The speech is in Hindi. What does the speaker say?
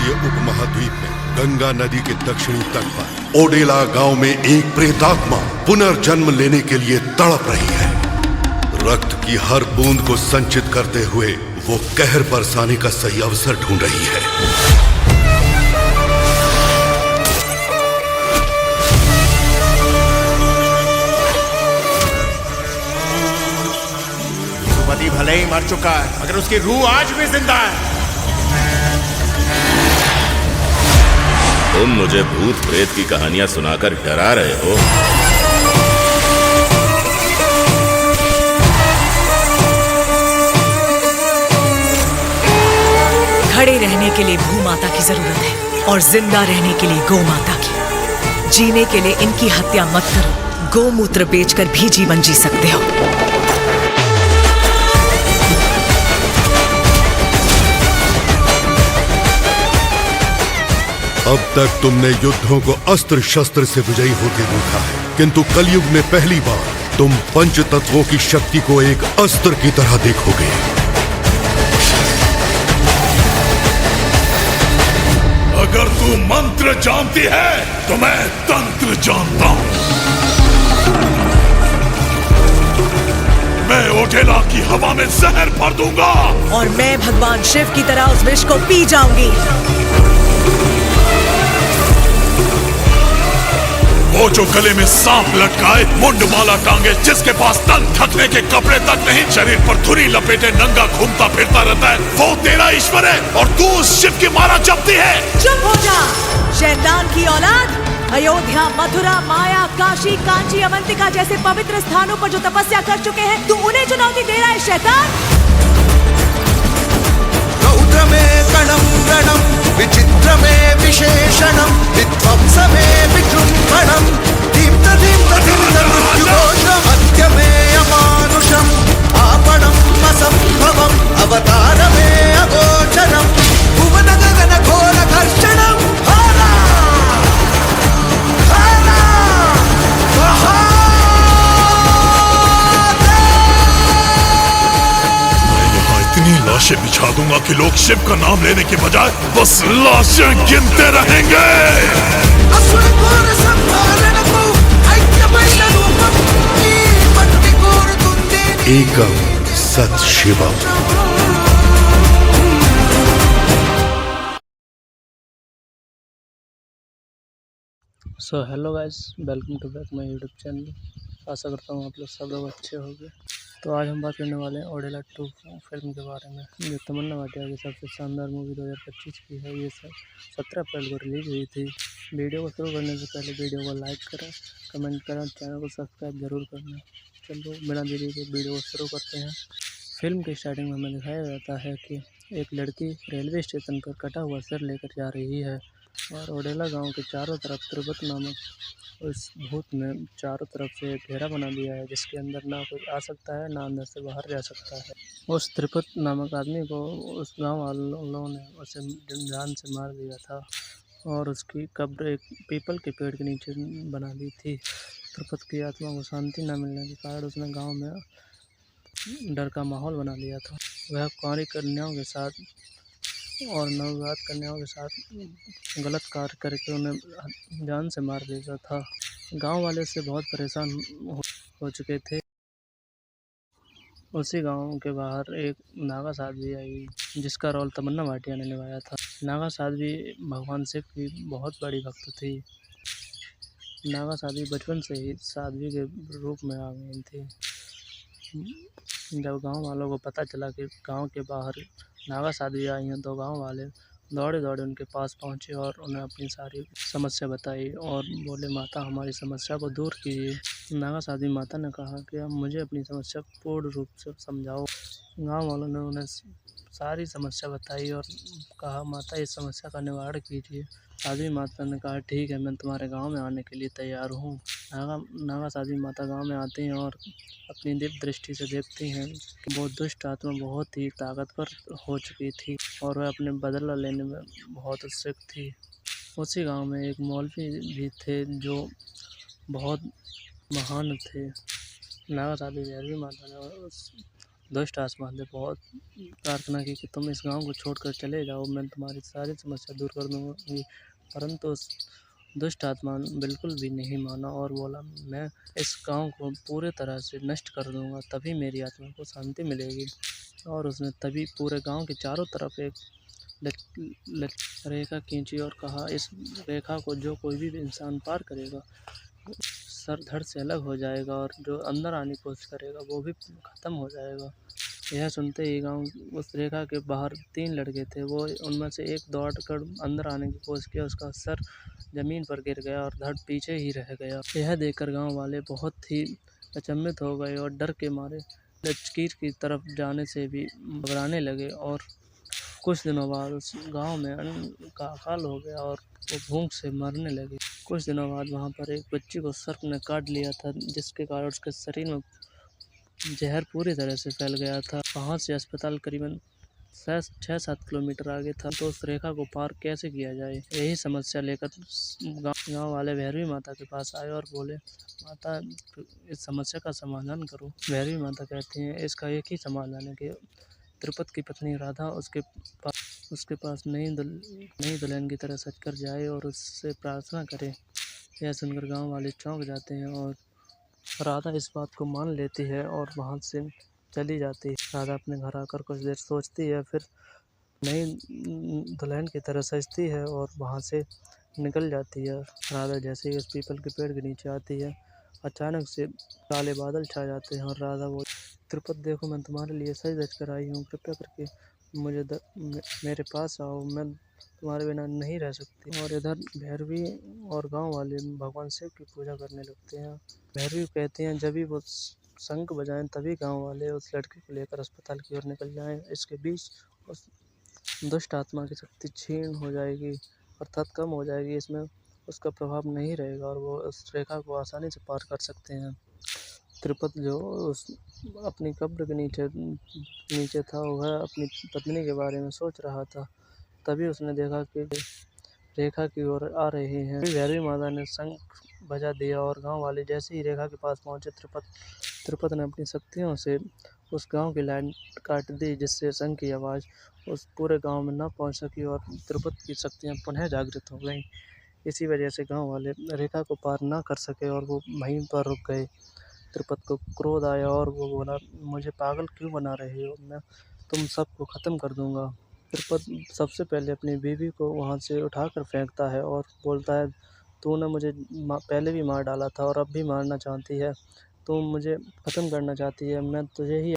भारतीय उपमहाद्वीप में गंगा नदी के दक्षिणी तट पर ओडेला गांव में एक प्रेतात्मा पुनर्जन्म लेने के लिए तड़प रही है। रक्त की हर बूंद को संचित करते हुए वो कहर बरसाने का सही अवसर ढूंढ रही है। पति भले ही मर चुका है, मगर उसकी रूह आज भी जिंदा है। तुम मुझे भूत प्रेत की कहानियां सुनाकर डरा रहे हो। खड़े रहने के लिए भूमाता की जरूरत है और जिंदा रहने के लिए गौ माता की। जीने के लिए इनकी हत्या मत करो। गोमूत्र बेचकर भी जीवन जी सकते हो। अब तक तुमने युद्धों को अस्त्र शस्त्र से विजयी होते देखा है, किंतु कलयुग में पहली बार तुम पंच तत्वों की शक्ति को एक अस्त्र की तरह देखोगे। अगर तू मंत्र जानती है तो मैं तंत्र जानता हूं। मैं ओडेला की हवा में जहर भर दूंगा और मैं भगवान शिव की तरह उस विष को पी जाऊंगी। वो जो गले में सांप लटकाए, मुंड माला टांगे, जिसके पास तन ढकने के कपड़े तक नहीं, शरीर पर धुरी लपेटे नंगा घूमता फिरता रहता है, वो तेरा ईश्वर है और तू उस शिव की मारा जपती है। चुप हो जा शैतान की औलाद। अयोध्या, मथुरा, माया, काशी, कांची, अवंतिका जैसे पवित्र स्थानों पर जो तपस्या कर चुके हैं, तू उन्हें चुनौती दे रहा है शैतान। रौद्रमे कणं रणं विचित्रमे विशेषणं विध्वंसमे विजृम्भणं दीप्त दीप्त दीप्त मृत्युघोषमत्यमे अमानुषम् आपणम् असम्भवम् अवतारमे अगोचरम् भुवन गगन घोर घर्षणम् हरा हरा इतनी लाशें बिछा दूंगा कि लोग शिव का नाम लेने के बजाय बस लाशें गिनते रहेंगे। एकम सत शिवम। So hello guys, welcome to back my YouTube channel. आशा करता हूँ आप लोग सब लोग अच्छे होंगे। तो आज हम बात करने वाले हैं ओडेला 2 फिल्म के बारे में, जो तमन्ना भाटिया की सबसे शानदार मूवी 2025 की है। ये सब 17 अप्रैल को रिलीज हुई थी। वीडियो को शुरू करने से पहले वीडियो को लाइक करें, कमेंट करें, चैनल को सब्सक्राइब जरूर करना। चलो बिना देरी के वीडियो को शुरू करते हैं। फिल्म की स्टार्टिंग में हमें दिखाया जाता है कि एक लड़की रेलवे स्टेशन पर कटा हुआ सिर लेकर जा रही है और ओडेला गांव के चारों तरफ त्रिभुत नामक उस भूत ने चारों तरफ से घेरा बना दिया है, जिसके अंदर ना कोई आ सकता है ना अंदर से बाहर जा सकता है। उस त्रिभुत नामक आदमी को उस गांव वालों ने उसे जान से मार दिया था और उसकी कब्र एक पीपल के पेड़ के नीचे बना दी थी। त्रिभुत की आत्मा को शांति न मिलने के कारण उसने गाँव में डर का माहौल बना लिया था। वह कुंवारी कन्याओं के साथ और नवविवाहित कन्याओं के साथ गलत कार्य करके उन्हें जान से मार देता था। गांव वाले से बहुत परेशान हो चुके थे। उसी गांव के बाहर एक नागा साध्वी आई, जिसका रोल तमन्ना भाटिया ने निभाया था। नागा साध्वी भगवान शिव की बहुत बड़ी भक्त थी। नागा साध्वी बचपन से ही साध्वी के रूप में आ गई थी। जब गांव वालों को पता चला कि गांव के बाहर नागा साध्वी आई हैं, तो गांव वाले दौड़े दौड़े उनके पास पहुंचे और उन्हें अपनी सारी समस्या बताई और बोले, माता हमारी समस्या को दूर कीजिए। नागा साध्वी माता ने कहा कि अब मुझे अपनी समस्या पूर्ण रूप से समझाओ। गांव वालों ने उन्हें सारी समस्या बताई और कहा, माता इस समस्या का निवारण कीजिए। साध्वी माता ने कहा, ठीक है, मैं तुम्हारे गांव में आने के लिए तैयार हूँ। नागा साध्वी माता गांव में आती हैं और अपनी दिव्य दृष्टि से देखती हैं कि वो दुष्ट आत्मा बहुत ही ताकतवर हो चुकी थी और वह अपने बदला लेने में बहुत उत्सुक थी। उसी गांव में एक मौलवी भी थे जो बहुत महान थे। नागा साध्वी माता ने दुष्ट आत्मा ने बहुत प्रार्थना की कि तुम इस गांव को छोड़कर चले जाओ, मैं तुम्हारी सारी समस्या दूर कर दूंगी। परंतु उस दुष्ट आत्मा ने बिल्कुल भी नहीं माना और बोला, मैं इस गांव को पूरे तरह से नष्ट कर दूंगा, तभी मेरी आत्मा को शांति मिलेगी। और उसने तभी पूरे गांव के चारों तरफ एक रेखा खींची और कहा, इस रेखा को जो कोई भी इंसान पार करेगा सर धड़ से अलग हो जाएगा और जो अंदर आने की कोशिश करेगा वो भी खत्म हो जाएगा। यह सुनते ही गांव उस रेखा के बाहर 3 लड़के थे, वो उनमें से एक दौड़कर अंदर आने की कोशिश किया, उसका सर जमीन पर गिर गया और धड़ पीछे ही रह गया। यह देखकर गांव वाले बहुत ही अचंभित हो गए और डर के मारे लकीर की तरफ जाने से भी घबराने लगे। और कुछ दिनों बाद उस गांव में अन्न का अकाल हो गया और वो भूख से मरने लगे। कुछ दिनों बाद वहां पर एक बच्ची को सर्प ने काट लिया था, जिसके कारण उसके शरीर में जहर पूरी तरह से फैल गया था। वहां से अस्पताल करीबन 6-7 किलोमीटर आगे था, तो उस रेखा को पार कैसे किया जाए, यही समस्या लेकर गांव वाले भैरवी माता के पास आए और बोले, माता इस समस्या का समाधान करो। भैरवी माता कहती हैं, इसका एक ही समाधान है कि तिरुपति की पत्नी राधा उसके पास नई दुल्हन की तरह सज कर जाए और उससे प्रार्थना करे। यह सुनकर गांव वाले चौंक जाते हैं और राधा इस बात को मान लेती है और वहां से चली जाती है। राधा अपने घर आकर कुछ देर सोचती है, फिर नई दुल्हन की तरह सजती है और वहां से निकल जाती है। राधा जैसे ही उस पीपल के पेड़ के नीचे आती है, अचानक से काले बादल छा जाते हैं और राधा वो, तिरुपति देखो, मैं तुम्हारे लिए सज धज कर आई हूँ, कृपया करके मेरे पास आओ, मैं तुम्हारे बिना नहीं रह सकती। और इधर भैरवी और गांव वाले भगवान शिव की पूजा करने लगते हैं। भैरवी कहते हैं, जब भी वो शंख बजाएं तभी गांव वाले उस लड़के को लेकर अस्पताल की ओर निकल जाएं। इसके बीच उस दुष्ट आत्मा की शक्ति क्षीण हो जाएगी अर्थात कम हो जाएगी, इसमें उसका प्रभाव नहीं रहेगा और वो उस रेखा को आसानी से पार कर सकते हैं। तिरुपति जो उस अपनी कब्र के नीचे था, वह अपनी पत्नी के बारे में सोच रहा था। तभी उसने देखा कि रेखा की ओर आ रहे हैं। भैरवी माता ने शंख बजा दिया और गांव वाले जैसे ही रेखा के पास पहुंचे, तिरुपति ने अपनी शक्तियों से उस गांव की लाइन काट दी, जिससे शंख की आवाज़ उस पूरे गांव में न पहुंच सकी और तिरुपति की शक्तियां पुनः जागृत हो गईं। इसी वजह से गांव वाले रेखा को पार न कर सके और वो वहीं पर रुक गए। तिरुपति को क्रोध आया और वो बोला, मुझे पागल क्यों बना रहे हो, मैं तुम सबको ख़त्म कर दूंगा। तिरुपति सबसे पहले अपनी बीवी को वहां से उठाकर फेंकता है और बोलता है, तूने मुझे पहले भी मार डाला था और अब भी मारना चाहती है, तुम मुझे ख़त्म करना चाहती है, मैं तुझे ही